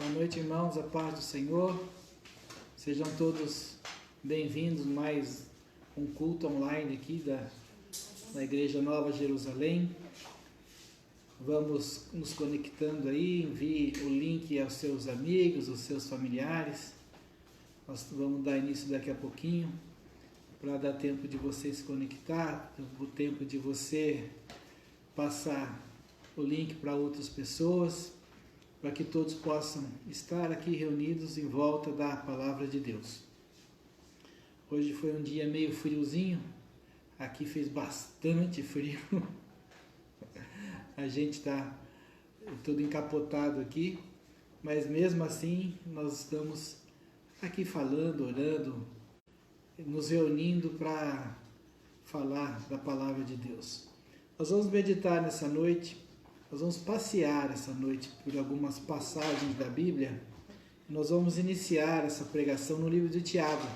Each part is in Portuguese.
Boa noite, irmãos, a paz do Senhor. Sejam todos bem-vindos mais um culto online aqui da Igreja Nova Jerusalém. Vamos nos conectando aí, envie o link aos seus amigos, aos seus familiares. Nós vamos dar início daqui a pouquinho, para dar tempo de você se conectar, o tempo de você passar o link para outras pessoas, para que todos possam estar aqui reunidos em volta da Palavra de Deus. Hoje foi um dia meio friozinho, aqui fez bastante frio, a gente está todo encapotado aqui, mas mesmo assim nós estamos aqui falando, orando, nos reunindo para falar da Palavra de Deus. Nós vamos meditar nessa noite. Nós vamos passear essa noite por algumas passagens da Bíblia. Nós vamos iniciar essa pregação no livro de Tiago.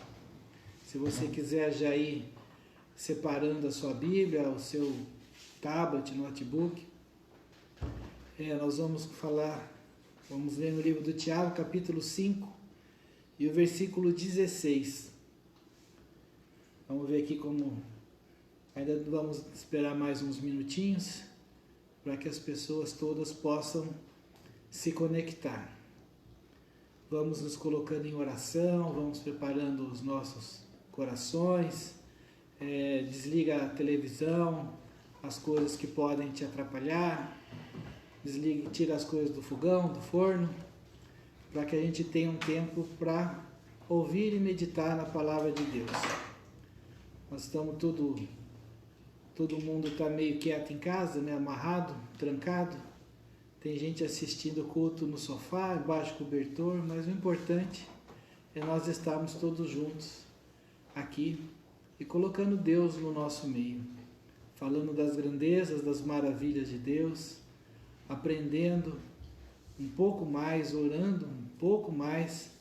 Se você quiser já ir separando a sua Bíblia, o seu tablet, notebook, nós vamos ler no livro do Tiago, capítulo 5, e o versículo 16. Vamos ver aqui ainda vamos esperar mais uns minutinhos, para que as pessoas todas possam se conectar. Vamos nos colocando em oração, vamos preparando os nossos corações, desliga a televisão, as coisas que podem te atrapalhar, tira as coisas do fogão, do forno, para que a gente tenha um tempo para ouvir e meditar na Palavra de Deus. Nós estamos todo mundo está meio quieto em casa, né? Amarrado, trancado. Tem gente assistindo o culto no sofá, embaixo do cobertor, mas o importante é nós estarmos todos juntos aqui e colocando Deus no nosso meio, falando das grandezas, das maravilhas de Deus, aprendendo um pouco mais, orando um pouco mais,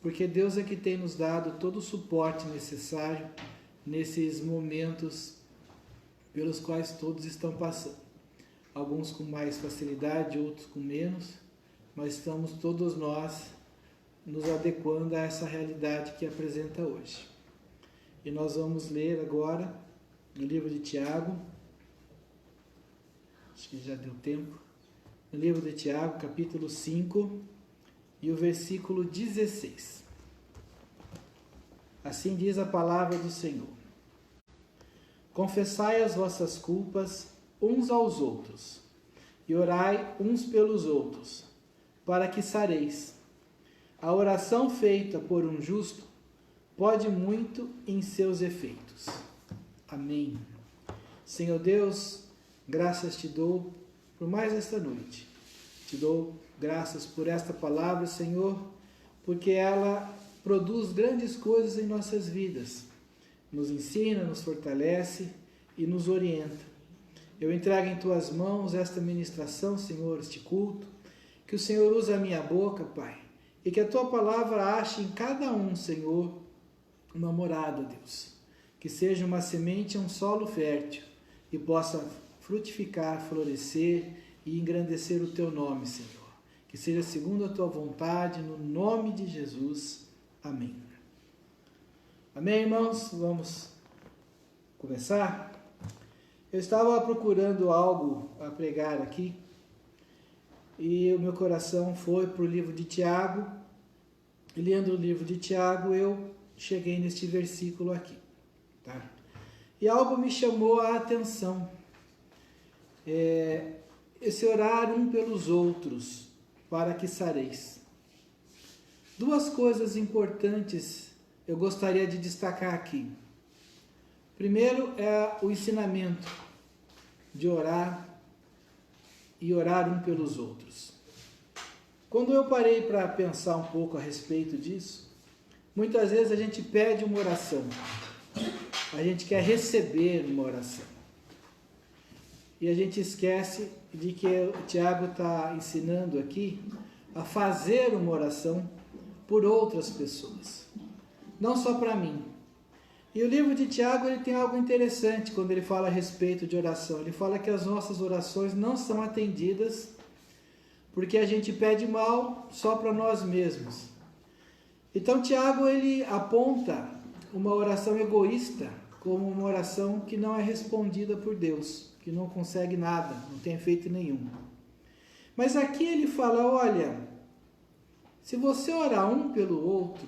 porque Deus é que tem nos dado todo o suporte necessário nesses momentos pelos quais todos estão passando. Alguns com mais facilidade, outros com menos, mas estamos todos nós nos adequando a essa realidade que apresenta hoje. E nós vamos ler agora no livro de Tiago, acho que já deu tempo, no livro de Tiago, capítulo 5, e o versículo 16. Assim diz a palavra do Senhor: Confessai as vossas culpas uns aos outros, e orai uns pelos outros, para que sareis. A oração feita por um justo pode muito em seus efeitos. Amém. Senhor Deus, graças te dou por mais esta noite. Te dou graças por esta palavra, Senhor, porque ela produz grandes coisas em nossas vidas. Nos ensina, nos fortalece e nos orienta. Eu entrego em Tuas mãos esta ministração, Senhor, este culto, que o Senhor use a minha boca, Pai, e que a Tua palavra ache em cada um, Senhor, uma morada, Deus, que seja uma semente, um solo fértil, e possa frutificar, florescer e engrandecer o Teu nome, Senhor, que seja segundo a Tua vontade, no nome de Jesus. Amém. Amém, irmãos? Vamos começar? Eu estava procurando algo a pregar aqui e o meu coração foi para o livro de Tiago. E lendo o livro de Tiago, eu cheguei neste versículo aqui. Tá? E algo me chamou a atenção. Esse orar um pelos outros, para que sareis. Duas coisas importantes eu gostaria de destacar aqui. Primeiro é o ensinamento de orar e orar um pelos outros. Quando eu parei para pensar um pouco a respeito disso, muitas vezes a gente pede uma oração, a gente quer receber uma oração. E a gente esquece de que o Tiago está ensinando aqui a fazer uma oração por outras pessoas. Não só para mim. E o livro de Tiago ele tem algo interessante quando ele fala a respeito de oração. Ele fala que as nossas orações não são atendidas porque a gente pede mal só para nós mesmos. Então Tiago ele aponta uma oração egoísta como uma oração que não é respondida por Deus, que não consegue nada, não tem efeito nenhum. Mas aqui ele fala, olha, se você orar um pelo outro,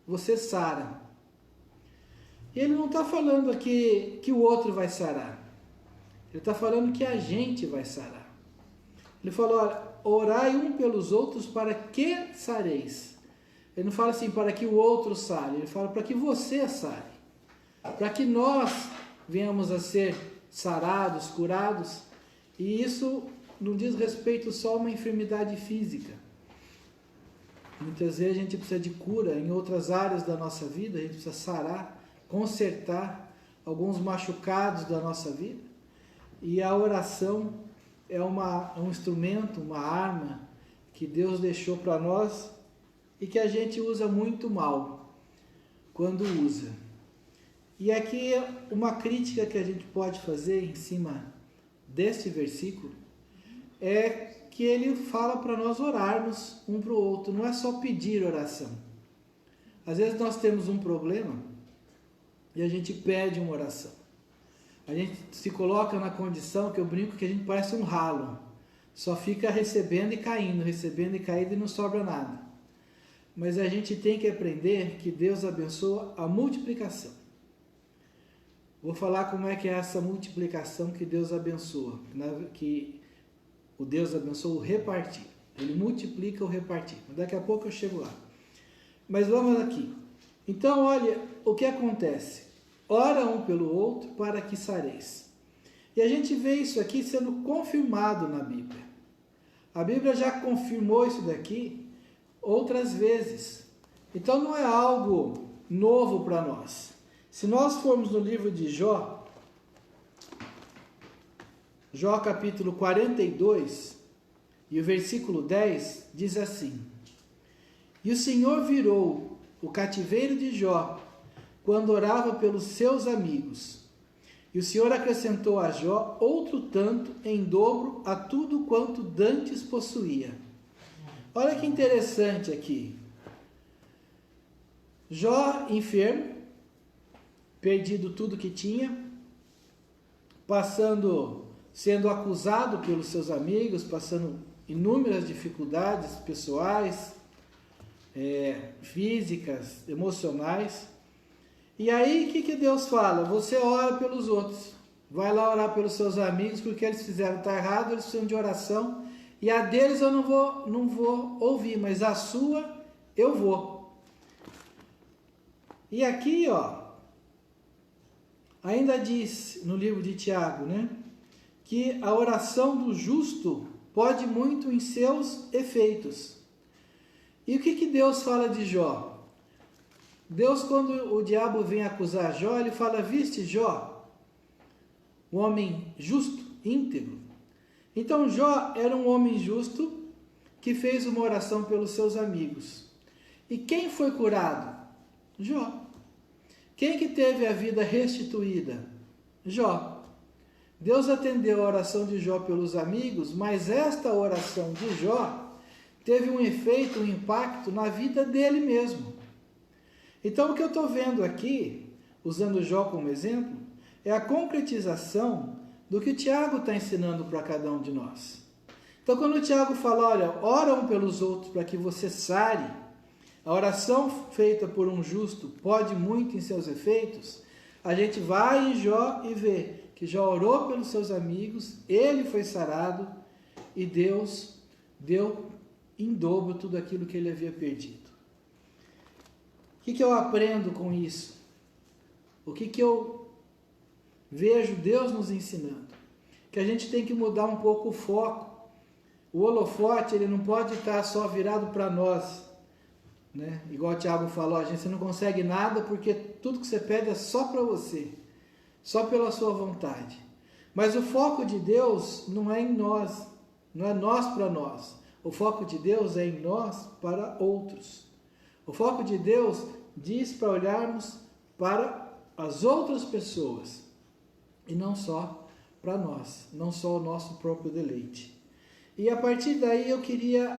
você sara. E ele não está falando aqui que o outro vai sarar. Ele está falando que a gente vai sarar. Ele falou, olha, orai um pelos outros para que sareis. Ele não fala assim, para que o outro sare. Ele fala para que você sare. Para que nós venhamos a ser sarados, curados. E isso não diz respeito só a uma enfermidade física. Muitas vezes a gente precisa de cura em outras áreas da nossa vida. A gente precisa sarar, consertar alguns machucados da nossa vida. E a oração é um instrumento, uma arma que Deus deixou para nós e que a gente usa muito mal quando usa. E aqui uma crítica que a gente pode fazer em cima deste versículo é que ele fala para nós orarmos um para o outro, não é só pedir oração. Às vezes nós temos um problema e a gente pede uma oração. A gente se coloca na condição que eu brinco que a gente parece um ralo, só fica recebendo e caindo e não sobra nada. Mas a gente tem que aprender que Deus abençoa a multiplicação. Vou falar como é que é essa multiplicação que Deus abençoa, que o Deus abençoa o repartir. Ele multiplica o repartir. Daqui a pouco eu chego lá. Mas vamos aqui. Então, olha o que acontece. Ora um pelo outro para que sareis. E a gente vê isso aqui sendo confirmado na Bíblia. A Bíblia já confirmou isso daqui outras vezes. Então não é algo novo para nós. Se nós formos no livro de Jó, Jó capítulo 42, e o versículo 10 diz assim: E o Senhor virou o cativeiro de Jó quando orava pelos seus amigos. E o Senhor acrescentou a Jó outro tanto em dobro a tudo quanto dantes possuía. Olha que interessante aqui. Jó enfermo, perdido tudo que tinha, sendo acusado pelos seus amigos, passando inúmeras dificuldades pessoais, físicas, emocionais. E aí, o que Deus fala? Você ora pelos outros. Vai lá orar pelos seus amigos, porque eles fizeram tá errado, eles precisam de oração. E a deles eu não vou ouvir, mas a sua eu vou. E aqui, ainda diz no livro de Tiago, né, que a oração do justo pode muito em seus efeitos. E o que Deus fala de Jó? Deus, quando o diabo vem acusar Jó, ele fala, viste Jó, um homem justo, íntegro. Então Jó era um homem justo que fez uma oração pelos seus amigos. E quem foi curado? Jó. Quem que teve a vida restituída? Jó. Deus atendeu a oração de Jó pelos amigos, mas esta oração de Jó teve um efeito, um impacto na vida dele mesmo. Então o que eu estou vendo aqui, usando Jó como exemplo, é a concretização do que o Tiago está ensinando para cada um de nós. Então quando o Tiago fala, olha, ora um pelos outros para que você sare, a oração feita por um justo pode muito em seus efeitos, a gente vai em Jó e vê que Jó orou pelos seus amigos, ele foi sarado e Deus deu em dobro tudo aquilo que ele havia perdido. O que eu aprendo com isso? O que eu vejo Deus nos ensinando? Que a gente tem que mudar um pouco o foco. O holofote, ele não pode estar só virado para nós, né? Igual o Tiago falou, você não consegue nada porque tudo que você pede é só para você, só pela sua vontade. Mas o foco de Deus não é em nós, não é nós para nós. O foco de Deus é em nós para outros. O foco de Deus diz para olharmos para as outras pessoas e não só para nós, não só o nosso próprio deleite. E a partir daí eu queria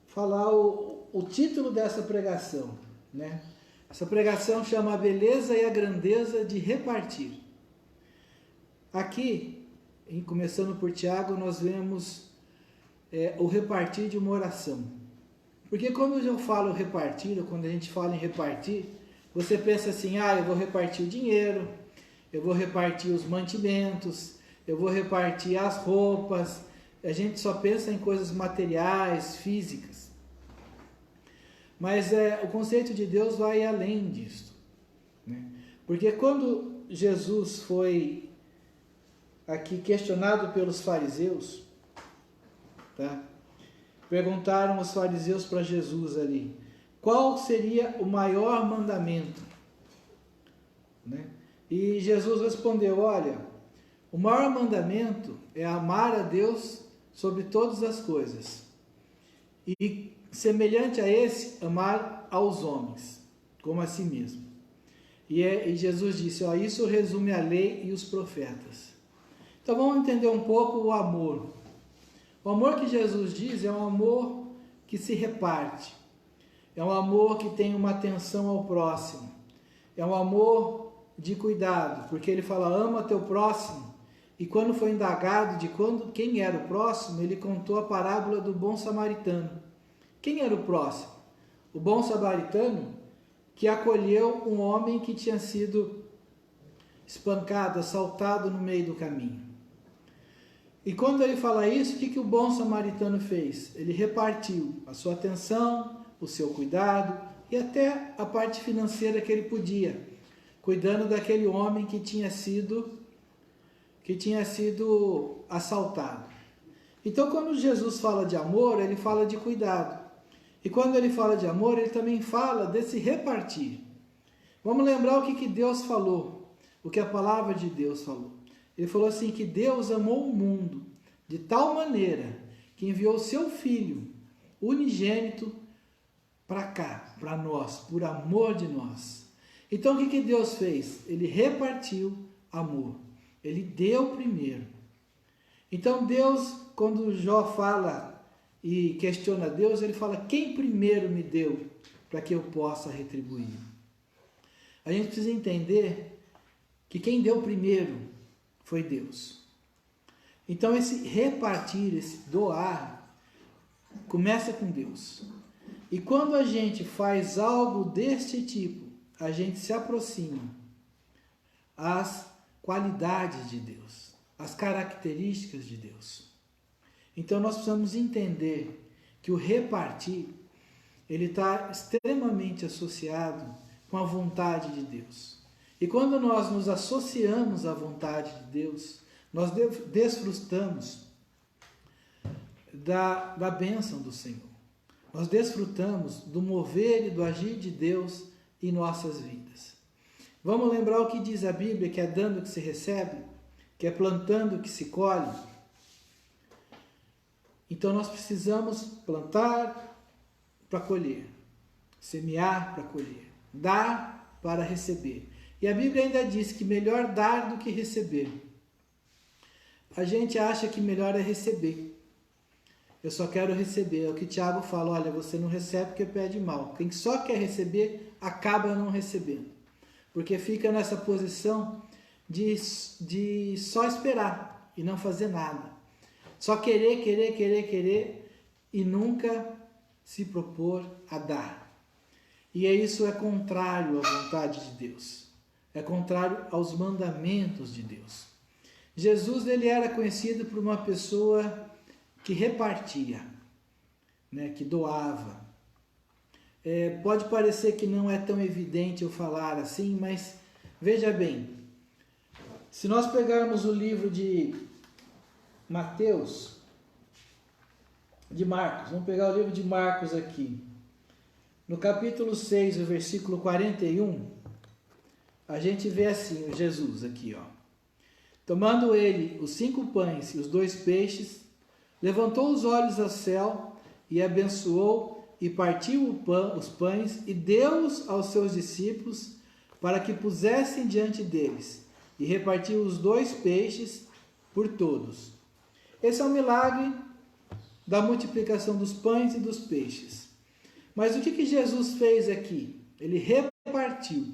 falar o título dessa pregação, né? Essa pregação chama A Beleza e a Grandeza de Repartir. Aqui, começando por Tiago, nós vemos o repartir de uma oração. Porque quando eu falo repartir, ou quando a gente fala em repartir, você pensa assim, eu vou repartir o dinheiro, eu vou repartir os mantimentos, eu vou repartir as roupas. A gente só pensa em coisas materiais, físicas. Mas o conceito de Deus vai além disso, né? Porque quando Jesus foi aqui questionado pelos fariseus, tá? Perguntaram os fariseus para Jesus ali, qual seria o maior mandamento, né? E Jesus respondeu, olha, o maior mandamento é amar a Deus sobre todas as coisas e, semelhante a esse, amar aos homens, como a si mesmo. E Jesus disse, isso resume a lei e os profetas. Então vamos entender um pouco o amor. O amor que Jesus diz é um amor que se reparte. É um amor que tem uma atenção ao próximo. É um amor de cuidado, porque ele fala, ama teu próximo. E quando foi indagado de quem era o próximo, ele contou a parábola do bom samaritano. Quem era o próximo? O bom samaritano que acolheu um homem que tinha sido espancado, assaltado no meio do caminho. E quando ele fala isso, o que o bom samaritano fez? Ele repartiu a sua atenção, o seu cuidado e até a parte financeira que ele podia, cuidando daquele homem que tinha sido assaltado. Então, quando Jesus fala de amor, ele fala de cuidado. E quando ele fala de amor, ele também fala desse repartir. Vamos lembrar o que Deus falou, o que a palavra de Deus falou. Ele falou assim, que Deus amou o mundo de tal maneira que enviou o seu Filho unigênito para cá, para nós, por amor de nós. Então o que Deus fez? Ele repartiu amor. Ele deu primeiro. Então Deus, quando Jó fala e questiona Deus, ele fala, quem primeiro me deu para que eu possa retribuir? A gente precisa entender que quem deu primeiro foi Deus. Então esse repartir, esse doar, começa com Deus. E quando a gente faz algo deste tipo, a gente se aproxima às qualidades de Deus, às características de Deus. Então nós precisamos entender que o repartir, ele está extremamente associado com a vontade de Deus. E quando nós nos associamos à vontade de Deus, nós desfrutamos da bênção do Senhor. Nós desfrutamos do mover e do agir de Deus em nossas vidas. Vamos lembrar o que diz a Bíblia, que é dando que se recebe, que é plantando que se colhe. Então nós precisamos plantar para colher, semear para colher, dar para receber. E a Bíblia ainda diz que melhor dar do que receber. A gente acha que melhor é receber. Eu só quero receber. É o que Tiago fala, olha, você não recebe porque pede mal. Quem só quer receber, acaba não recebendo. Porque fica nessa posição de só esperar e não fazer nada. Só querer e nunca se propor a dar. E isso é contrário à vontade de Deus. É contrário aos mandamentos de Deus. Jesus, ele era conhecido por uma pessoa que repartia, né, que doava. Pode parecer que não é tão evidente eu falar assim, mas veja bem, se nós pegarmos o livro de Mateus, de Marcos, vamos pegar o livro de Marcos aqui, no capítulo 6, o versículo 41, a gente vê assim, o Jesus aqui, ó. Tomando ele os 5 pães e os 2 peixes, levantou os olhos ao céu e abençoou e partiu os pães e deu-os aos seus discípulos para que pusessem diante deles, e repartiu os 2 peixes por todos. Esse é o milagre da multiplicação dos pães e dos peixes. Mas o que Jesus fez aqui? Ele repartiu.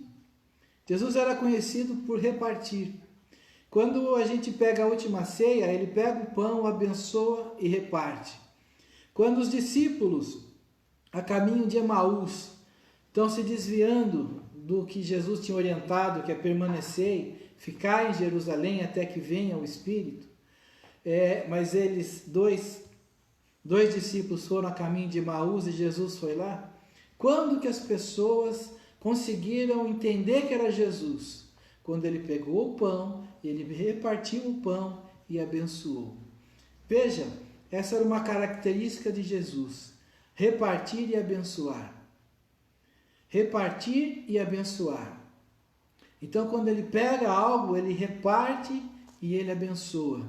Jesus era conhecido por repartir. Quando a gente pega a última ceia, ele pega o pão, abençoa e reparte. Quando os discípulos, a caminho de Emaús, estão se desviando do que Jesus tinha orientado, que é permanecer, ficar em Jerusalém até que venha o Espírito, mas eles, dois discípulos foram a caminho de Emaús e Jesus foi lá. Quando que as pessoas conseguiram entender que era Jesus? Quando ele pegou o pão, ele repartiu o pão e abençoou. Veja, essa era uma característica de Jesus: repartir e abençoar. Repartir e abençoar. Então, quando ele pega algo, ele reparte e ele abençoa.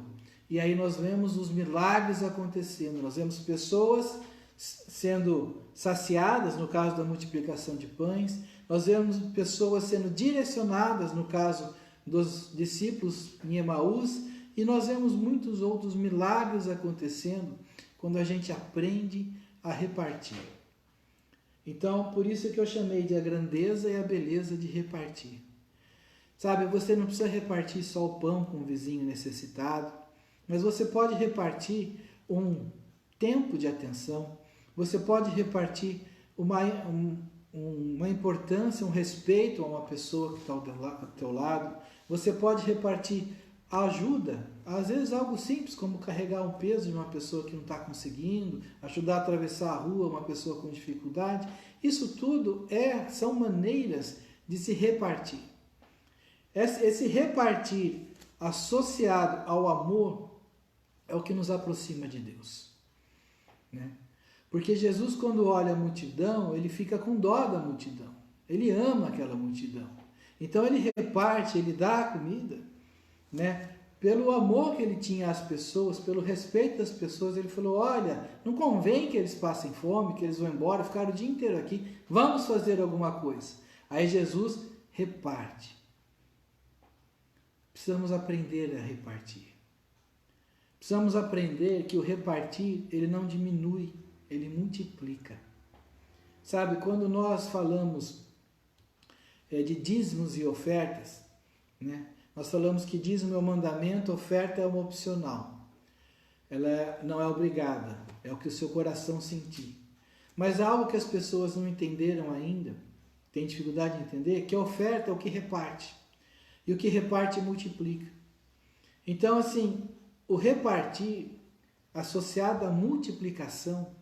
E aí nós vemos os milagres acontecendo, nós vemos pessoas sendo saciadas, no caso da multiplicação de pães, nós vemos pessoas sendo direcionadas, no caso dos discípulos em Emaús, e nós vemos muitos outros milagres acontecendo quando a gente aprende a repartir. Então, por isso que eu chamei de a grandeza e a beleza de repartir. Sabe, você não precisa repartir só o pão com o vizinho necessitado, mas você pode repartir um tempo de atenção, você pode repartir uma importância, um respeito a uma pessoa que está ao teu lado, você pode repartir ajuda, às vezes algo simples, como carregar um peso de uma pessoa que não está conseguindo, ajudar a atravessar a rua uma pessoa com dificuldade. Isso tudo são maneiras de se repartir. Esse repartir associado ao amor é o que nos aproxima de Deus, né? Porque Jesus, quando olha a multidão, ele fica com dó da multidão, ele ama aquela multidão, então ele reparte, ele dá a comida, né? Pelo amor que ele tinha às pessoas, pelo respeito das pessoas, ele falou: olha, não convém que eles passem fome, que eles vão embora, ficaram o dia inteiro aqui, vamos fazer alguma coisa. Aí Jesus reparte. Precisamos aprender a repartir. Precisamos aprender que o repartir, ele não diminui, ele multiplica. Sabe, quando nós falamos de dízimos e ofertas, né? Nós falamos que dízimo é um mandamento, oferta é uma opcional. Ela não é obrigada, é o que o seu coração sentir. Mas há algo que as pessoas não entenderam ainda, têm dificuldade de entender, que a oferta é o que reparte. E o que reparte multiplica. Então, assim, o repartir, associado à multiplicação,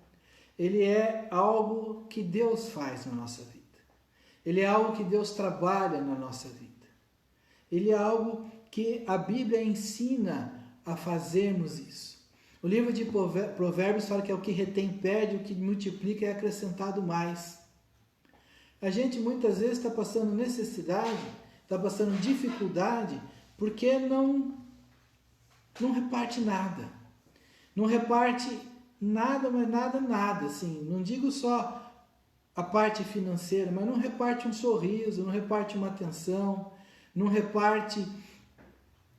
ele é algo que Deus faz na nossa vida. Ele é algo que Deus trabalha na nossa vida. Ele é algo que a Bíblia ensina a fazermos isso. O livro de Provérbios fala que é o que retém perde, o que multiplica é acrescentado mais. A gente muitas vezes está passando necessidade, está passando dificuldade, porque não reparte nada. Não reparte nada, mas nada, assim. Não digo só a parte financeira, mas não reparte um sorriso, não reparte uma atenção, não reparte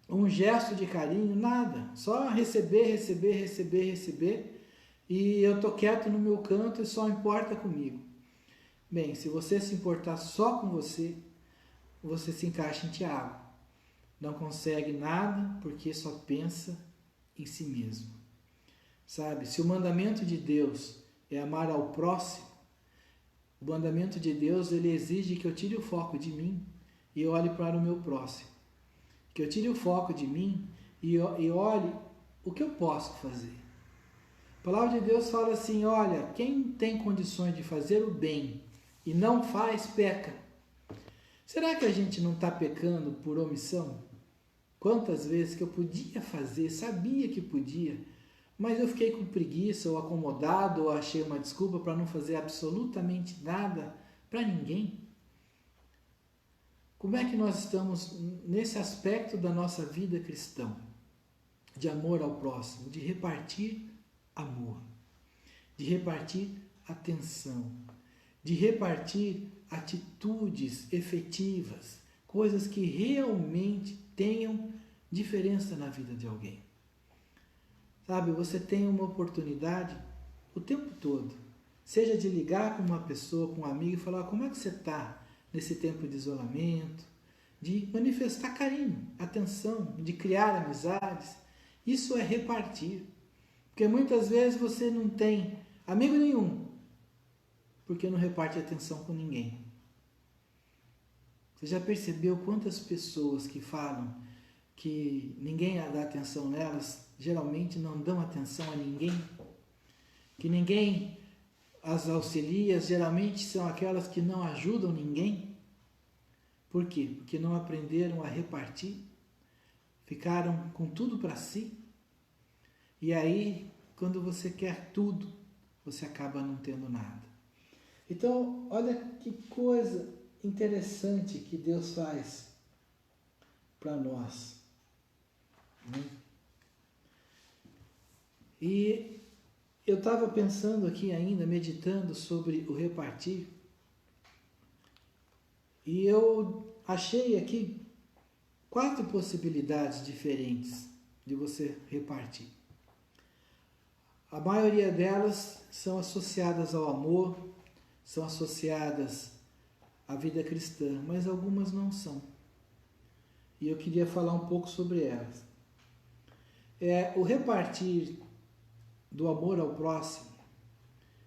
um gesto de carinho, nada. Só receber. E eu estou quieto no meu canto e só importa comigo. Bem, se você se importar só com você, você se encaixa em Tiago. Não consegue nada porque só pensa em si mesmo. Sabe, se o mandamento de Deus é amar ao próximo, o mandamento de Deus, ele exige que eu tire o foco de mim e olhe para o meu próximo. Que eu tire o foco de mim e olhe o que eu posso fazer. A palavra de Deus fala assim: olha, quem tem condições de fazer o bem e não faz, peca. Será que a gente não está pecando por omissão? Quantas vezes que eu podia fazer, sabia que podia, mas eu fiquei com preguiça, ou acomodado, ou achei uma desculpa para não fazer absolutamente nada para ninguém? Como é que nós estamos nesse aspecto da nossa vida cristã? De amor ao próximo, de repartir amor, de repartir atenção, de repartir atitudes efetivas, coisas que realmente tenham diferença na vida de alguém. Sabe, você tem uma oportunidade o tempo todo, seja de ligar com uma pessoa, com um amigo e falar como é que você está nesse tempo de isolamento, de manifestar carinho, atenção, de criar amizades. Isso é repartir. Porque muitas vezes você não tem amigo nenhum, porque não reparte atenção com ninguém. Você já percebeu quantas pessoas que falam que ninguém dá atenção nelas, geralmente não dão atenção a ninguém? Que ninguém as auxilia, geralmente são aquelas que não ajudam ninguém? Por quê? Porque não aprenderam a repartir, ficaram com tudo para si. E aí, quando você quer tudo, você acaba não tendo nada. Então, olha que coisa interessante que Deus faz para nós. E eu estava pensando aqui ainda, meditando sobre o repartir, e eu achei aqui 4 possibilidades diferentes de você repartir. A maioria delas são associadas ao amor, são associadas à vida cristã, mas algumas não são. E eu queria falar um pouco sobre elas. O repartir do amor ao próximo,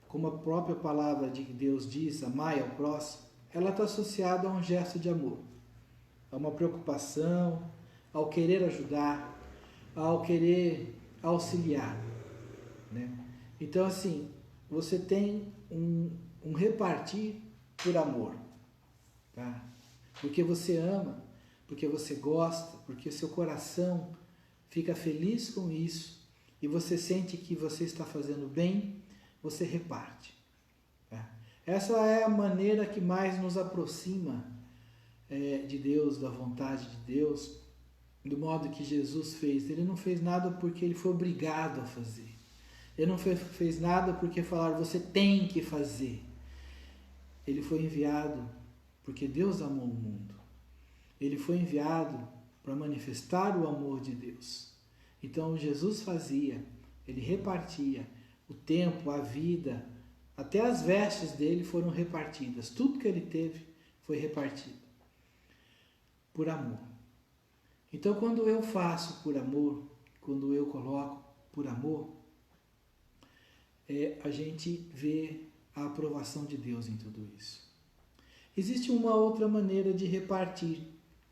como a própria palavra de Deus diz, amai ao próximo, ela está associada a um gesto de amor, a uma preocupação, ao querer ajudar, ao querer auxiliar, né? Então, assim, você tem um repartir por amor, tá? Porque você ama, porque você gosta, porque seu coração fica feliz com isso e você sente que você está fazendo bem, você reparte. Tá? Essa é a maneira que mais nos aproxima de Deus, da vontade de Deus, do modo que Jesus fez. Ele não fez nada porque ele foi obrigado a fazer. Ele não fez nada porque falaram, você tem que fazer. Ele foi enviado porque Deus amou o mundo. Ele foi enviado para manifestar o amor de Deus. Então Jesus fazia, ele repartia o tempo, a vida, até as vestes dele foram repartidas. Tudo que ele teve foi repartido por amor. Então quando eu faço por amor, quando eu coloco por amor, a gente vê a aprovação de Deus em tudo isso. Existe uma outra maneira de repartir,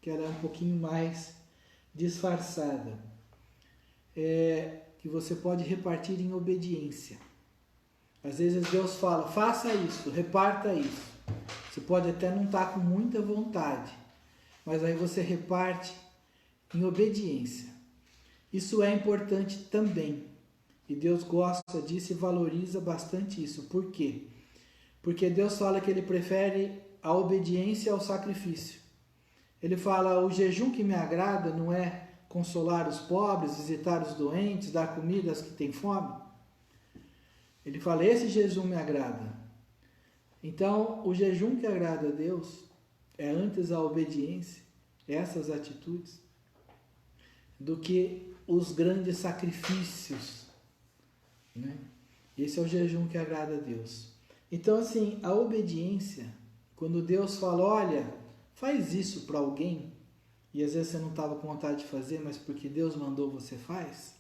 que ela é um pouquinho mais disfarçada, que você pode repartir em obediência. Às vezes Deus fala, faça isso, reparta isso. Você pode até não estar com muita vontade, mas aí você reparte em obediência. Isso é importante também. E Deus gosta disso e valoriza bastante isso. Por quê? Porque Deus fala que Ele prefere a obediência ao sacrifício. Ele fala, o jejum que me agrada não é consolar os pobres, visitar os doentes, dar comida aos que têm fome. Ele fala, esse jejum me agrada. Então, o jejum que agrada a Deus é antes a obediência, essas atitudes, do que os grandes sacrifícios, né? Esse é o jejum que agrada a Deus. Então, assim, a obediência, quando Deus fala, olha, faz isso para alguém, e às vezes você não estava com vontade de fazer, mas porque Deus mandou você faz,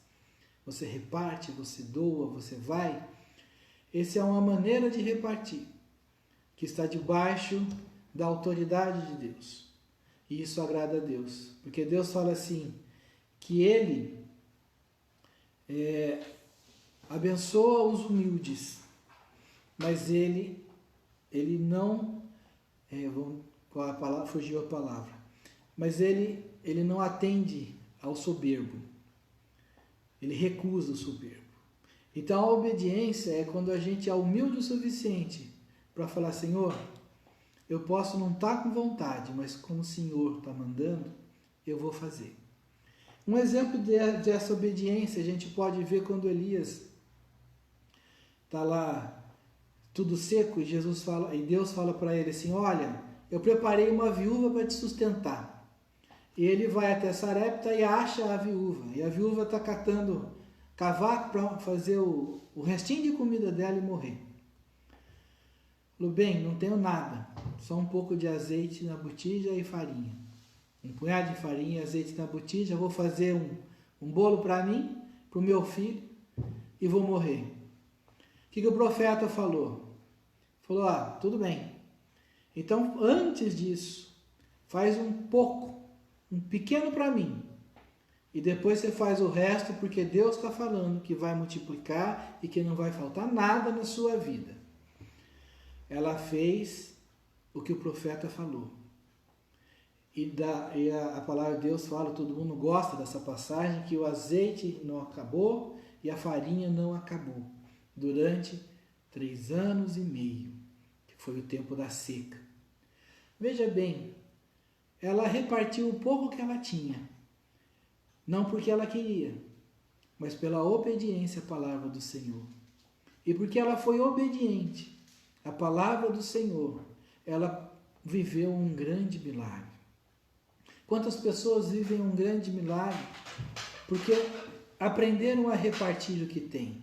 você reparte, você doa, você vai. Essa é uma maneira de repartir, que está debaixo da autoridade de Deus. E isso agrada a Deus, porque Deus fala assim, que Ele abençoa os humildes, mas Ele não, qual a palavra? Fugiu a palavra, mas ele não atende ao soberbo, Ele recusa o soberbo. Então a obediência é quando a gente é humilde o suficiente para falar, Senhor, eu posso não estar com vontade, mas como o Senhor está mandando, eu vou fazer. Um exemplo dessa obediência a gente pode ver quando Elias está lá tudo seco e Deus fala para ele assim, olha, eu preparei uma viúva para te sustentar. E ele vai até Sarepta e acha a viúva. E a viúva está catando cavar para fazer o restinho de comida dela e morrer. Falou, bem, não tenho nada, só um pouco de azeite na botija e farinha. Um punhado de farinha e azeite na botija, vou fazer um bolo para mim, para o meu filho, e vou morrer. O que o profeta falou? Falou, tudo bem. Então, antes disso, faz um pouco, um pequeno para mim. E depois você faz o resto, porque Deus está falando que vai multiplicar e que não vai faltar nada na sua vida. Ela fez o que o profeta falou. E a palavra de Deus fala, todo mundo gosta dessa passagem, que o azeite não acabou e a farinha não acabou. Durante 3 anos e meio, que foi o tempo da seca. Veja bem, ela repartiu o pouco que ela tinha. Não porque ela queria, mas pela obediência à palavra do Senhor. E porque ela foi obediente à palavra do Senhor, ela viveu um grande milagre. Quantas pessoas vivem um grande milagre porque aprenderam a repartir o que têm?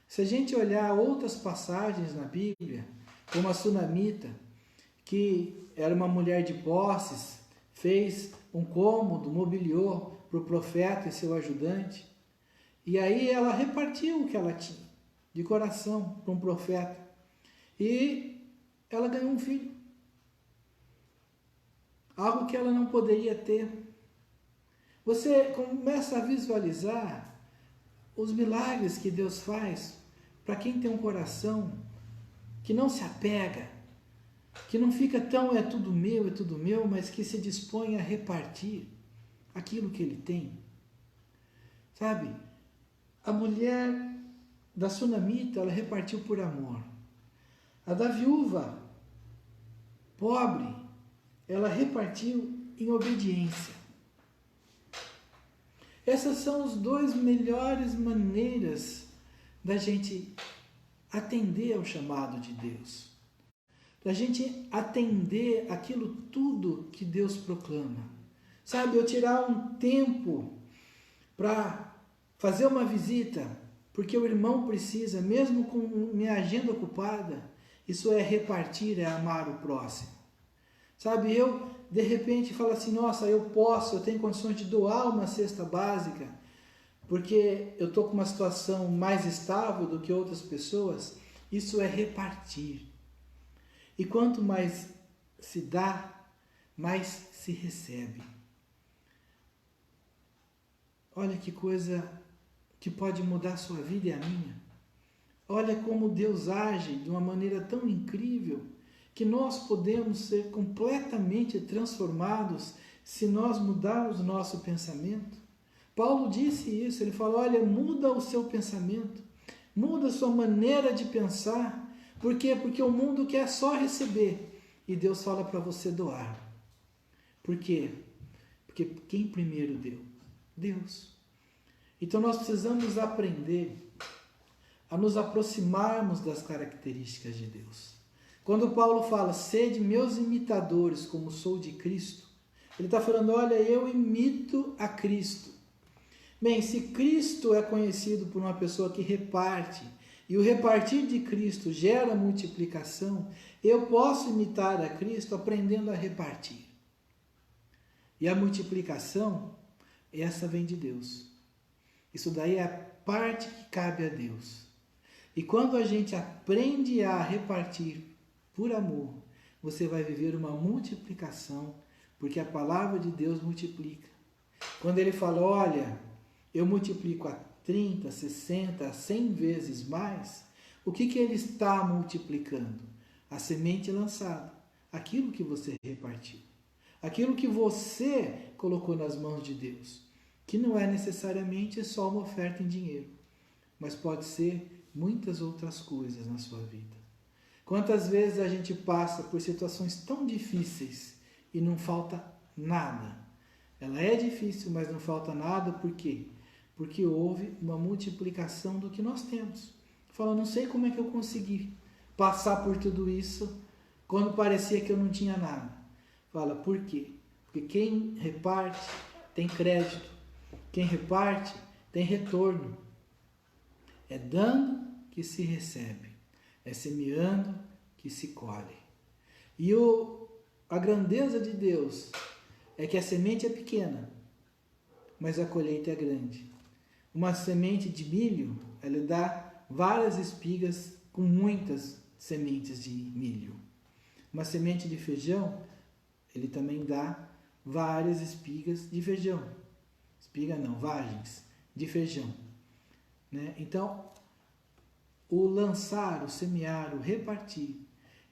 Se a gente olhar outras passagens na Bíblia, como a Sunamita, que era uma mulher de posses, fez um cômodo, mobiliou para o profeta e seu ajudante, e aí ela repartiu o que ela tinha, de coração, para um profeta, e ela ganhou um filho. Algo que ela não poderia ter. Você começa a visualizar os milagres que Deus faz para quem tem um coração que não se apega, que não fica tão é tudo meu, mas que se dispõe a repartir aquilo que ele tem. Sabe? A mulher da Sunamita, ela repartiu por amor. A da viúva pobre, ela repartiu em obediência. Essas são as 2 melhores maneiras da gente atender ao chamado de Deus. Da gente atender aquilo tudo que Deus proclama. Sabe, eu tirar um tempo para fazer uma visita, porque o irmão precisa, mesmo com minha agenda ocupada, isso é repartir, é amar o próximo. Sabe, eu de repente falo assim, nossa, eu tenho condições de doar uma cesta básica, porque eu estou com uma situação mais estável do que outras pessoas. Isso é repartir. E quanto mais se dá, mais se recebe. Olha que coisa que pode mudar a sua vida e a minha. Olha como Deus age de uma maneira tão incrível, que nós podemos ser completamente transformados se nós mudarmos o nosso pensamento. Paulo disse isso, ele falou, olha, muda o seu pensamento, muda a sua maneira de pensar. Por quê? Porque o mundo quer só receber e Deus fala para você doar. Por quê? Porque quem primeiro deu? Deus. Então nós precisamos aprender a nos aproximarmos das características de Deus. Quando Paulo fala, sede meus imitadores como sou de Cristo, ele está falando, olha, eu imito a Cristo. Bem, se Cristo é conhecido por uma pessoa que reparte, e o repartir de Cristo gera multiplicação, eu posso imitar a Cristo aprendendo a repartir. E a multiplicação, essa vem de Deus. Isso daí é a parte que cabe a Deus. E quando a gente aprende a repartir por amor, você vai viver uma multiplicação, porque a palavra de Deus multiplica. Quando ele fala, olha, eu multiplico a 30, 60, 100 vezes mais, o que ele está multiplicando? A semente lançada, aquilo que você repartiu, aquilo que você colocou nas mãos de Deus, que não é necessariamente só uma oferta em dinheiro, mas pode ser muitas outras coisas na sua vida. Quantas vezes a gente passa por situações tão difíceis e não falta nada? Ela é difícil, mas não falta nada, por quê? Porque houve uma multiplicação do que nós temos. Fala, não sei como é que eu consegui passar por tudo isso quando parecia que eu não tinha nada. Fala, por quê? Porque quem reparte tem crédito. Quem reparte tem retorno. É dando que se recebe, é semeando que se colhe. E a grandeza de Deus é que a semente é pequena, mas a colheita é grande. Uma semente de milho, ela dá várias espigas com muitas sementes de milho. Uma semente de feijão, ele também dá várias espigas de feijão. Espiga não, vagens de feijão. Né? Então, o lançar, o semear, o repartir,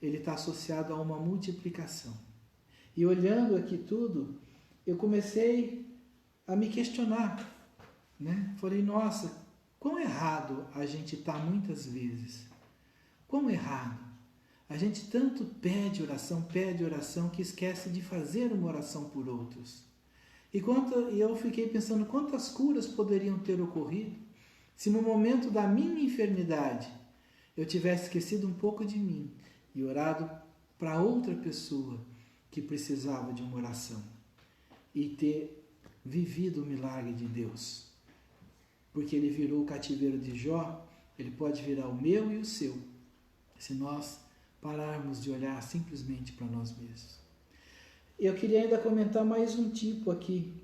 ele está associado a uma multiplicação. E olhando aqui tudo, eu comecei a me questionar. Né? Falei, nossa, quão errado a gente está muitas vezes. Quão errado. A gente tanto pede oração, que esquece de fazer uma oração por outros. E eu fiquei pensando quantas curas poderiam ter ocorrido se no momento da minha enfermidade eu tivesse esquecido um pouco de mim e orado para outra pessoa que precisava de uma oração e ter vivido o milagre de Deus. Porque ele virou o cativeiro de Jó, ele pode virar o meu e o seu, se nós pararmos de olhar simplesmente para nós mesmos. Eu queria ainda comentar mais um tipo aqui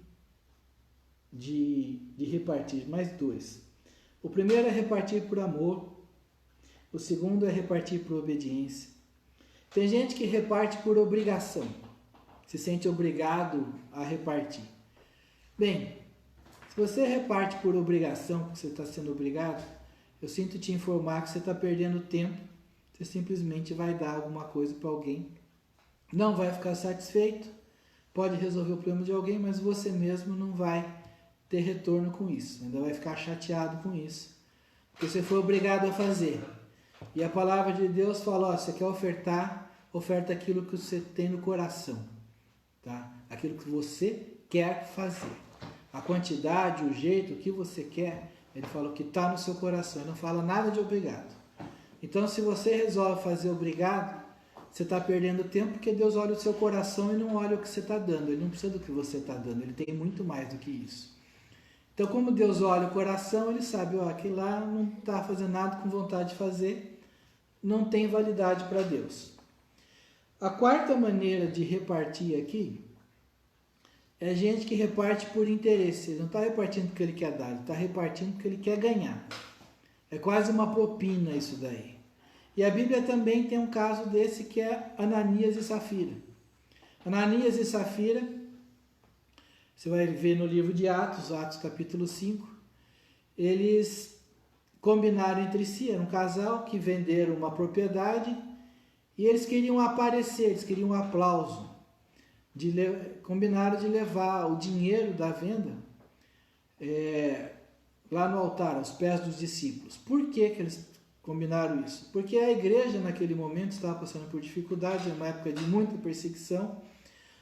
de repartir, mais dois. O primeiro é repartir por amor, o segundo é repartir por obediência. Tem gente que reparte por obrigação, se sente obrigado a repartir. Bem, se você reparte por obrigação, porque você está sendo obrigado, eu sinto te informar que você está perdendo tempo, você simplesmente vai dar alguma coisa para alguém, não vai ficar satisfeito, pode resolver o problema de alguém, mas você mesmo não vai ter retorno com isso, ainda vai ficar chateado com isso, porque você foi obrigado a fazer. E a palavra de Deus fala, você quer ofertar, oferta aquilo que você tem no coração, tá? Aquilo que você quer fazer. A quantidade, o jeito, o que você quer, ele fala o que está no seu coração, ele não fala nada de obrigado. Então, se você resolve fazer obrigado, você está perdendo tempo, porque Deus olha o seu coração e não olha o que você está dando, ele não precisa do que você está dando, ele tem muito mais do que isso. Então, como Deus olha o coração, ele sabe, aquele lá não está fazendo nada com vontade de fazer, não tem validade para Deus. A quarta maneira de repartir aqui é gente que reparte por interesse. Ele não está repartindo porque ele quer dar, ele está repartindo porque ele quer ganhar. É quase uma propina isso daí. E a Bíblia também tem um caso desse que é Ananias e Safira. Ananias e Safira, você vai ver no livro de Atos, Atos capítulo 5, eles combinaram entre si, era um casal que venderam uma propriedade e eles queriam aparecer, eles queriam um aplauso. Combinaram de levar o dinheiro da venda lá no altar, aos pés dos discípulos. Por que eles combinaram isso? Porque a igreja naquele momento estava passando por dificuldade, uma época de muita perseguição.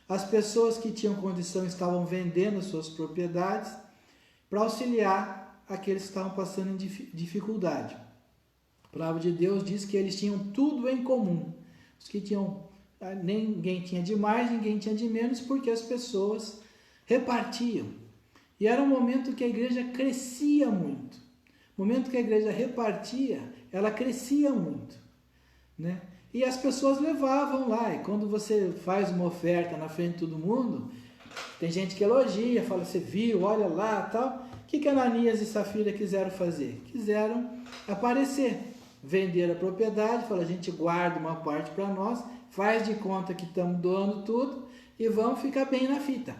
As pessoas que tinham condição estavam vendendo suas propriedades para auxiliar aqueles que estavam passando em dificuldade. A palavra de Deus diz que eles tinham tudo em comum. Os que tinham, ninguém tinha de mais, ninguém tinha de menos, porque as pessoas repartiam. E era um momento que a igreja crescia muito. No momento que a igreja repartia, ela crescia muito, né? E as pessoas levavam lá, e quando você faz uma oferta na frente de todo mundo, tem gente que elogia, fala, você viu, olha lá, tal. O que Ananias e Safira quiseram fazer? Quiseram aparecer, vender a propriedade, fala, a gente guarda uma parte para nós, faz de conta que estamos doando tudo e vamos ficar bem na fita.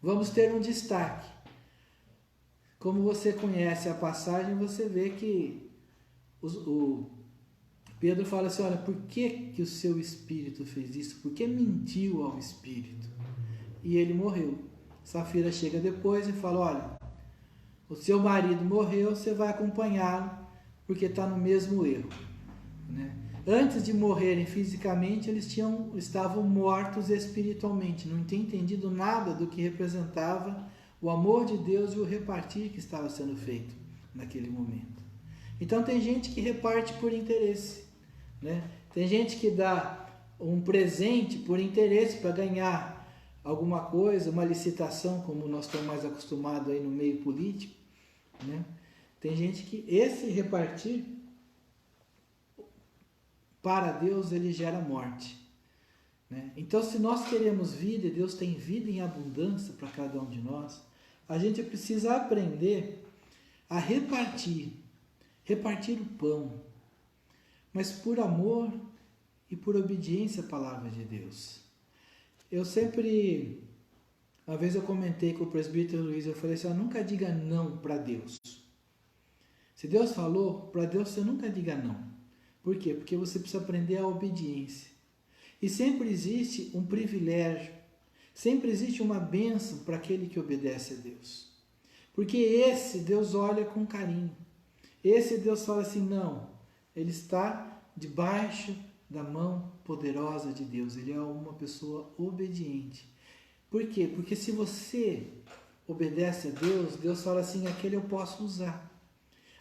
Vamos ter um destaque. Como você conhece a passagem, você vê que o Pedro fala assim, olha, por que o seu espírito fez isso? Por que mentiu ao espírito? E ele morreu. Safira chega depois e fala, olha, o seu marido morreu, você vai acompanhá-lo, porque está no mesmo erro, né? Antes de morrerem fisicamente, eles estavam mortos espiritualmente, não tinham entendido nada do que representava o amor de Deus e o repartir que estava sendo feito naquele momento. Então tem gente que reparte por interesse, né? Tem gente que dá um presente por interesse para ganhar alguma coisa, uma licitação, como nós estamos mais acostumados aí no meio político. né? Tem gente que esse repartir, para Deus, ele gera morte, né? Então, se nós queremos vida, e Deus tem vida em abundância para cada um de nós, a gente precisa aprender a repartir o pão, mas por amor e por obediência à palavra de Deus. Uma vez eu comentei com o presbítero Luiz, eu falei assim, nunca diga não para Deus. Se Deus falou, para Deus você nunca diga não. Por quê? Porque você precisa aprender a obediência. E sempre existe um privilégio, sempre existe uma bênção para aquele que obedece a Deus. Porque esse Deus olha com carinho. Esse Deus fala assim, não, ele está debaixo da mão poderosa de Deus. Ele é uma pessoa obediente. Por quê? Porque se você obedece a Deus, Deus fala assim, aquele eu posso usar.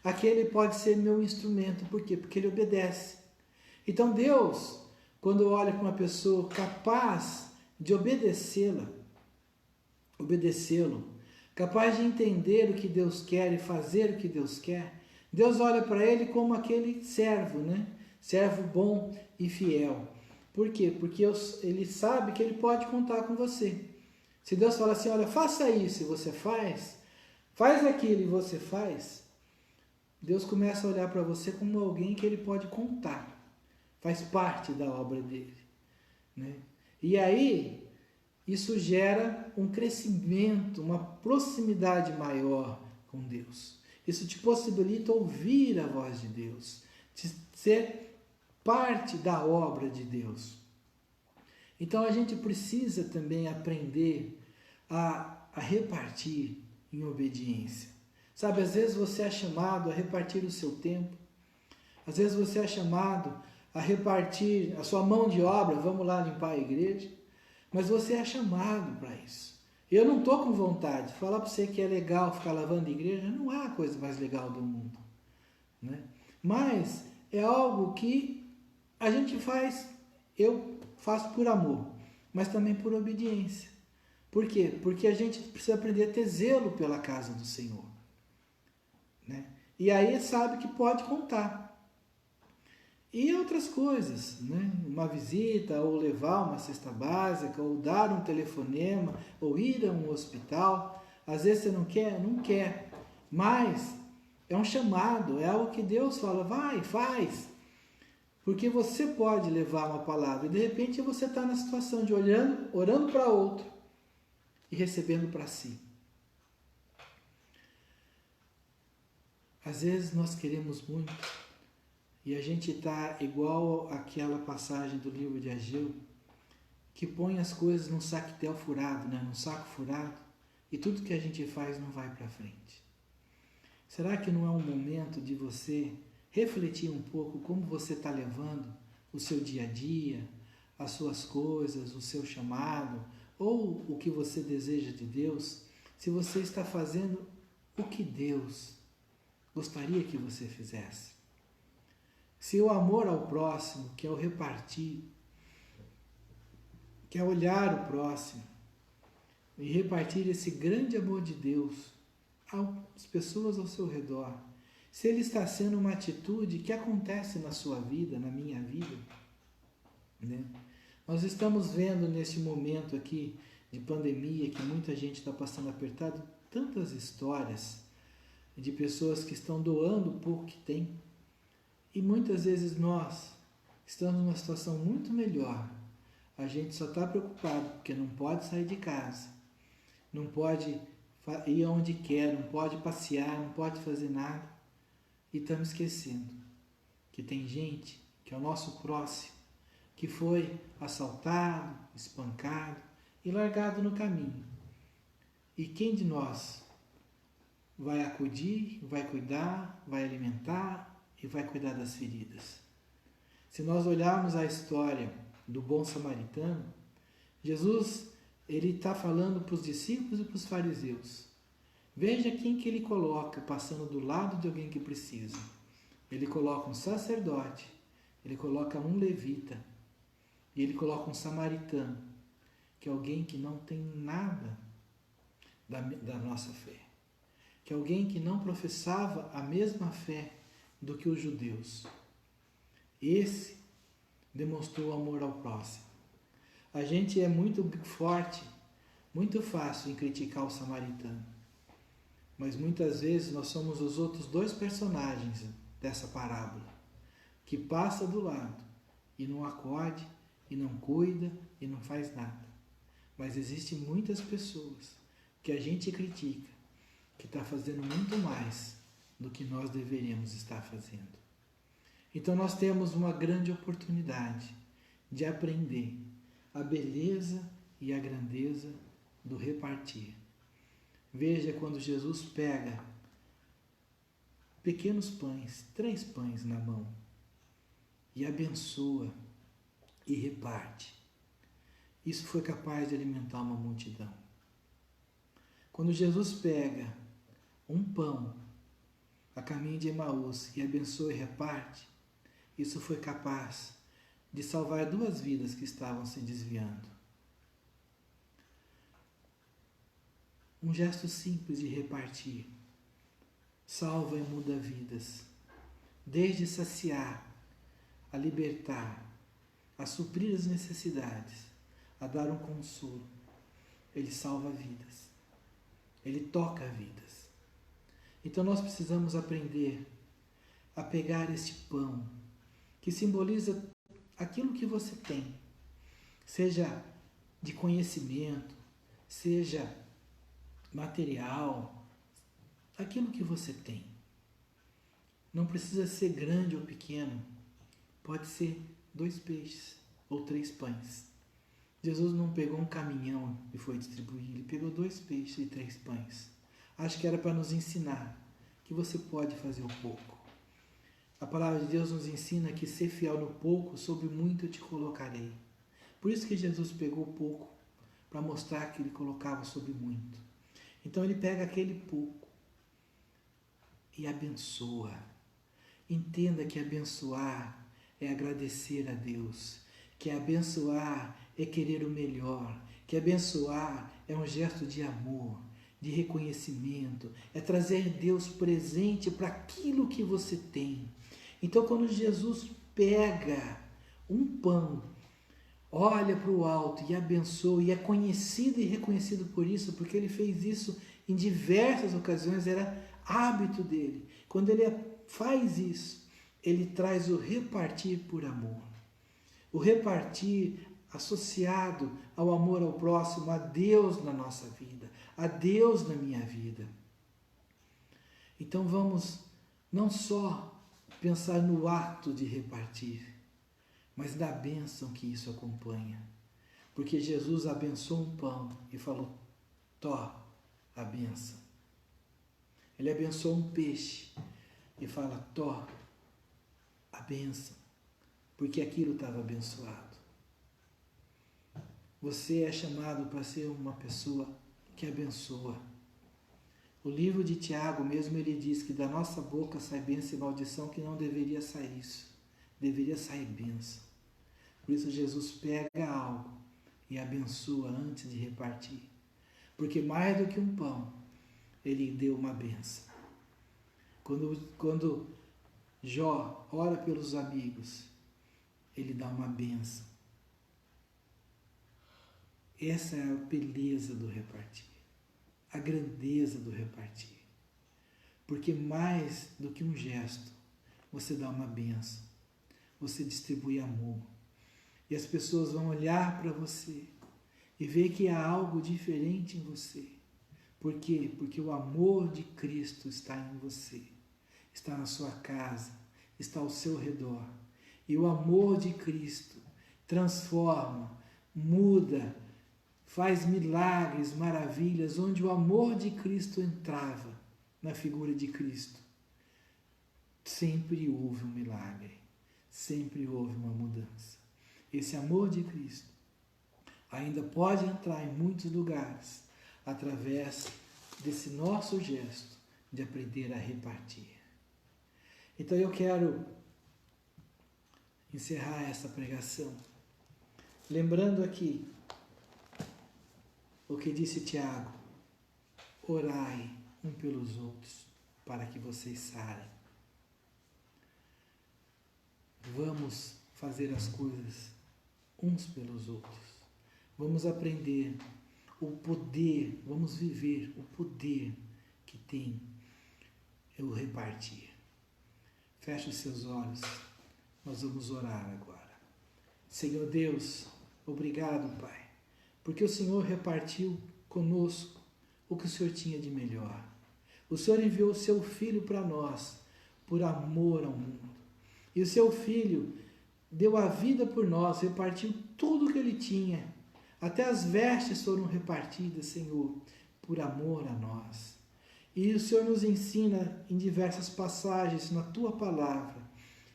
Aquele pode ser meu instrumento. Por quê? Porque ele obedece. Então Deus, quando olha para uma pessoa capaz de obedecê-lo, capaz de entender o que Deus quer e fazer o que Deus quer, Deus olha para ele como aquele servo, né? Servo bom e fiel. Por quê? Porque ele sabe que ele pode contar com você. Se Deus fala assim, olha, faça isso e você faz aquilo e você faz, Deus começa a olhar para você como alguém que ele pode contar. Faz parte da obra dele, né? E aí, isso gera um crescimento, uma proximidade maior com Deus. Isso te possibilita ouvir a voz de Deus, de ser parte da obra de Deus. Então a gente precisa também aprender a repartir em obediência. Sabe, às vezes você é chamado a repartir o seu tempo, às vezes você é chamado a repartir a sua mão de obra, vamos lá limpar a igreja, mas você é chamado para isso. Eu não estou com vontade de falar para você que é legal ficar lavando a igreja, não é a coisa mais legal do mundo, né? Mas é algo que a gente faz, eu faço por amor, mas também por obediência. Por quê? Porque a gente precisa aprender a ter zelo pela casa do Senhor, né? E aí sabe que pode contar. E outras coisas, né? Uma visita, ou levar uma cesta básica, ou dar um telefonema, ou ir a um hospital. Às vezes você não quer, mas é um chamado, é algo que Deus fala, vai, faz. Porque você pode levar uma palavra e de repente você está na situação de orando para outro e recebendo para si. Às vezes nós queremos muito e a gente está igual àquela passagem do livro de Ageu, que põe as coisas num saquetel furado, né? Num saco furado, e tudo que a gente faz não vai para frente. Será que não é um momento de você refletir um pouco como você está levando o seu dia a dia, as suas coisas, o seu chamado, ou o que você deseja de Deus, se você está fazendo o que Deus gostaria que você fizesse? Se o amor ao próximo, que é o repartir, que é olhar o próximo e repartir esse grande amor de Deus às pessoas ao seu redor, se ele está sendo uma atitude que acontece na sua vida, na minha vida, né? Nós estamos vendo nesse momento aqui de pandemia, que muita gente está passando apertado, tantas histórias de pessoas que estão doando o pouco que tem. E muitas vezes nós estamos numa situação muito melhor. A gente só está preocupado porque não pode sair de casa, não pode ir aonde quer, não pode passear, não pode fazer nada. E estamos esquecendo que tem gente, que é o nosso próximo, que foi assaltado, espancado e largado no caminho. E quem de nós vai acudir, vai cuidar, vai alimentar e vai cuidar das feridas? Se nós olharmos a história do bom samaritano, Jesus ele está falando para os discípulos e para os fariseus. Veja quem que ele coloca passando do lado de alguém que precisa. Ele coloca um sacerdote, ele coloca um levita e ele coloca um samaritano, que é alguém que não tem nada da nossa fé, que alguém que não professava a mesma fé do que os judeus. Esse demonstrou amor ao próximo. A gente é muito forte, muito fácil em criticar o samaritano. Mas muitas vezes nós somos os outros dois personagens dessa parábola, que passa do lado e não acode, e não cuida, e não faz nada. Mas existem muitas pessoas que a gente critica, que está fazendo muito mais do que nós deveríamos estar fazendo. Então nós temos uma grande oportunidade de aprender a beleza e a grandeza do repartir. Veja quando Jesus pega pequenos pães, 3 pães na mão, e abençoa e reparte. Isso foi capaz de alimentar uma multidão. Quando Jesus pega um pão a caminho de Emaús e abençoa e reparte, isso foi capaz de salvar 2 vidas que estavam se desviando. Um gesto simples de repartir salva e muda vidas, desde saciar, a libertar, a suprir as necessidades, a dar um consolo. Ele salva vidas, ele toca vidas. Então nós precisamos aprender a pegar este pão, que simboliza aquilo que você tem, seja de conhecimento, seja material, aquilo que você tem. Não precisa ser grande ou pequeno, pode ser 2 peixes ou 3 pães. Jesus não pegou um caminhão e foi distribuir, ele pegou 2 peixes e 3 pães. Acho que era para nos ensinar que você pode fazer o pouco. A palavra de Deus nos ensina que ser fiel no pouco, sobre muito eu te colocarei. Por isso que Jesus pegou pouco, para mostrar que ele colocava sobre muito. Então ele pega aquele pouco e abençoa. Entenda que abençoar é agradecer a Deus, que abençoar é querer o melhor, que abençoar é um gesto de amor, de reconhecimento, é trazer Deus presente para aquilo que você tem. Então, quando Jesus pega um pão, olha para o alto e abençoa, e é conhecido e reconhecido por isso, porque ele fez isso em diversas ocasiões, era hábito dele. Quando ele faz isso, ele traz o repartir por amor. O repartir associado ao amor ao próximo, a Deus na nossa vida, a Deus na minha vida. Então vamos não só pensar no ato de repartir, mas na bênção que isso acompanha. Porque Jesus abençoou um pão e falou, tó, a bênção. Ele abençoou um peixe e fala, tó, a bênção. Porque aquilo estava abençoado. Você é chamado para ser uma pessoa que abençoa. O livro de Tiago mesmo, ele diz que da nossa boca sai bênção e maldição, que não deveria sair isso. Deveria sair bênção. Por isso Jesus pega algo e abençoa antes de repartir. Porque mais do que um pão, ele deu uma bênção. Quando Jó ora pelos amigos, ele dá uma bênção. Essa é a beleza do repartir, a grandeza do repartir. Porque mais do que um gesto, você dá uma bênção, você distribui amor. E as pessoas vão olhar para você e ver que há algo diferente em você. Por quê? Porque o amor de Cristo está em você, está na sua casa, está ao seu redor. E o amor de Cristo transforma, muda, faz milagres, maravilhas, onde o amor de Cristo entrava na figura de Cristo. Sempre houve um milagre, sempre houve uma mudança. Esse amor de Cristo ainda pode entrar em muitos lugares através desse nosso gesto de aprender a repartir. Então eu quero encerrar essa pregação lembrando aqui o que disse Tiago: orai um pelos outros, para que vocês sarem. Vamos fazer as coisas uns pelos outros. Vamos aprender o poder, vamos viver o poder que tem o repartir. Feche os seus olhos, nós vamos orar agora. Senhor Deus, obrigado, Pai, porque o Senhor repartiu conosco o que o Senhor tinha de melhor. O Senhor enviou o seu Filho para nós, por amor ao mundo. E o seu Filho deu a vida por nós, repartiu tudo o que ele tinha. Até as vestes foram repartidas, Senhor, por amor a nós. E o Senhor nos ensina em diversas passagens na Tua Palavra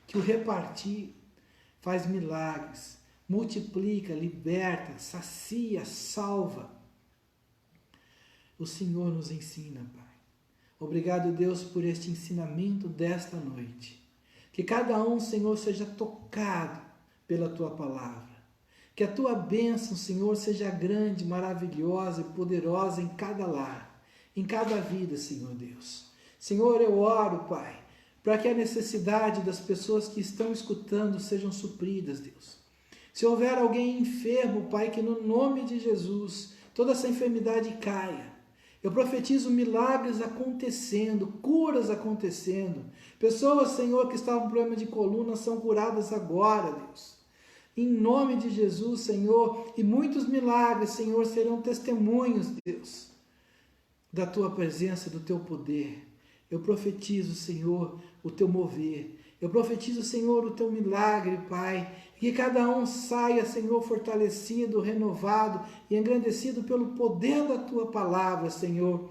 que o repartir faz milagres, multiplica, liberta, sacia, salva. O Senhor nos ensina, Pai. Obrigado, Deus, por este ensinamento desta noite. Que cada um, Senhor, seja tocado pela Tua Palavra. Que a Tua bênção, Senhor, seja grande, maravilhosa e poderosa em cada lar, em cada vida, Senhor Deus. Senhor, eu oro, Pai, para que a necessidade das pessoas que estão escutando sejam supridas, Deus. Se houver alguém enfermo, Pai, que no nome de Jesus toda essa enfermidade caia. Eu profetizo milagres acontecendo, curas acontecendo. Pessoas, Senhor, que estavam com problema de coluna são curadas agora, Deus. Em nome de Jesus, Senhor, e muitos milagres, Senhor, serão testemunhos, Deus, da Tua presença, do Teu poder. Eu profetizo, Senhor, o Teu mover. Eu profetizo, Senhor, o Teu milagre, Pai. Que cada um saia, Senhor, fortalecido, renovado e engrandecido pelo poder da Tua palavra, Senhor.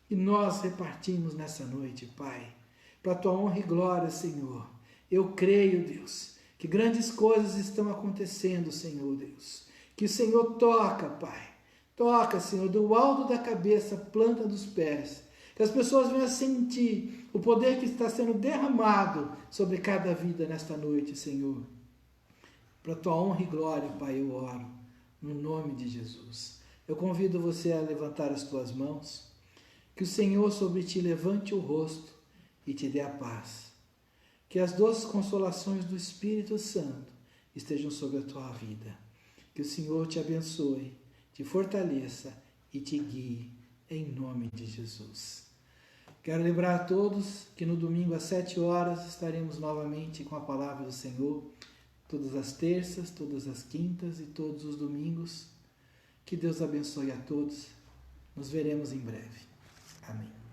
E nós repartimos nessa noite, Pai, para a Tua honra e glória, Senhor. Eu creio, Deus, que grandes coisas estão acontecendo, Senhor Deus. Que o Senhor toca, Pai. Toca, Senhor, do alto da cabeça, planta dos pés. Que as pessoas venham a sentir o poder que está sendo derramado sobre cada vida nesta noite, Senhor. Para a Tua honra e glória, Pai, eu oro, no nome de Jesus. Eu convido você a levantar as tuas mãos. Que o Senhor sobre ti levante o rosto e te dê a paz. Que as doces consolações do Espírito Santo estejam sobre a tua vida. Que o Senhor te abençoe, te fortaleça e te guie, em nome de Jesus. Quero lembrar a todos que no domingo às 7 horas estaremos novamente com a palavra do Senhor, todas as terças, todas as quintas e todos os domingos. Que Deus abençoe a todos. Nos veremos em breve. Amém.